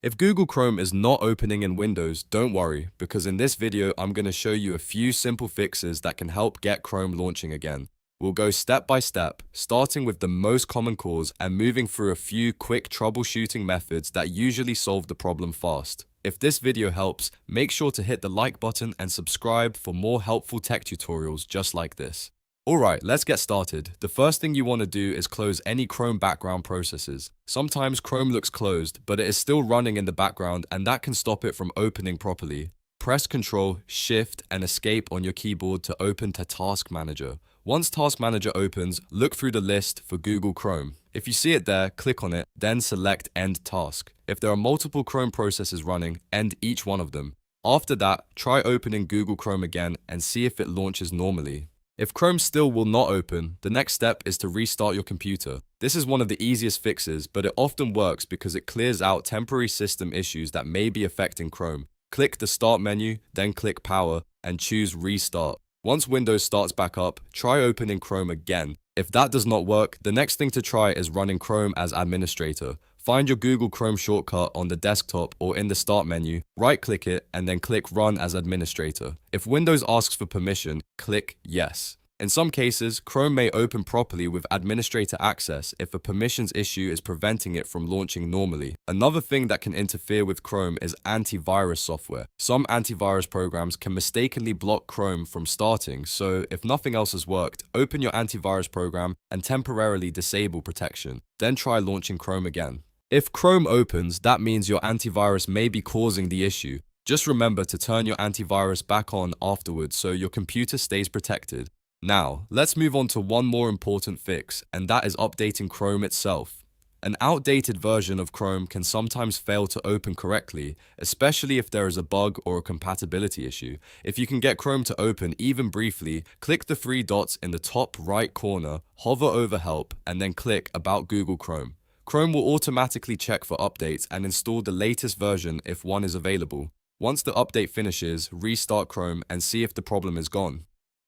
If Google Chrome is not opening in Windows, don't worry, because in this video I'm going to show you a few simple fixes that can help get Chrome launching again. We'll go step by step, starting with the most common cause and moving through a few quick troubleshooting methods that usually solve the problem fast. If this video helps, make sure to hit the like button and subscribe for more helpful tech tutorials just like this. Alright, let's get started. The first thing you want to do is close any Chrome background processes. Sometimes Chrome looks closed, but it is still running in the background and that can stop it from opening properly. Press Ctrl, Shift, and Escape on your keyboard to open to Task Manager. Once Task Manager opens, look through the list for Google Chrome. If you see it there, click on it, then select End Task. If there are multiple Chrome processes running, end each one of them. After that, try opening Google Chrome again and see if it launches normally. If Chrome still will not open, the next step is to restart your computer. This is one of the easiest fixes, but it often works because it clears out temporary system issues that may be affecting Chrome. Click the Start menu, then click Power, and choose Restart. Once Windows starts back up, try opening Chrome again. If that does not work, the next thing to try is running Chrome as administrator. Find your Google Chrome shortcut on the desktop or in the Start menu, right-click it, and then click Run as administrator. If Windows asks for permission, click Yes. In some cases, Chrome may open properly with administrator access if a permissions issue is preventing it from launching normally. Another thing that can interfere with Chrome is antivirus software. Some antivirus programs can mistakenly block Chrome from starting, so if nothing else has worked, open your antivirus program and temporarily disable protection. Then try launching Chrome again. If Chrome opens, that means your antivirus may be causing the issue. Just remember to turn your antivirus back on afterwards so your computer stays protected. Now, let's move on to one more important fix, and that is updating Chrome itself. An outdated version of Chrome can sometimes fail to open correctly, especially if there is a bug or a compatibility issue. If you can get Chrome to open even briefly, click the three dots in the top right corner, hover over Help, and then click About Google Chrome. Chrome will automatically check for updates and install the latest version if one is available. Once the update finishes, restart Chrome and see if the problem is gone.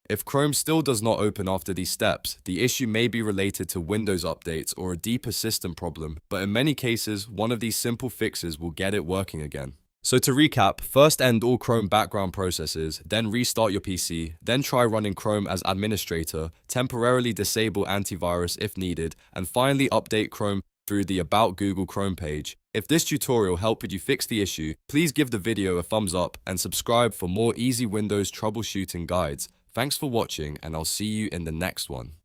If Chrome still does not open after these steps, the issue may be related to Windows updates or a deeper system problem, but in many cases, one of these simple fixes will get it working again. So to recap, first end all Chrome background processes, then restart your PC, then try running Chrome as administrator, temporarily disable antivirus if needed, and finally update Chrome through the About Google Chrome page. If this tutorial helped you fix the issue, please give the video a thumbs up and subscribe for more easy Windows troubleshooting guides. Thanks for watching, and I'll see you in the next one.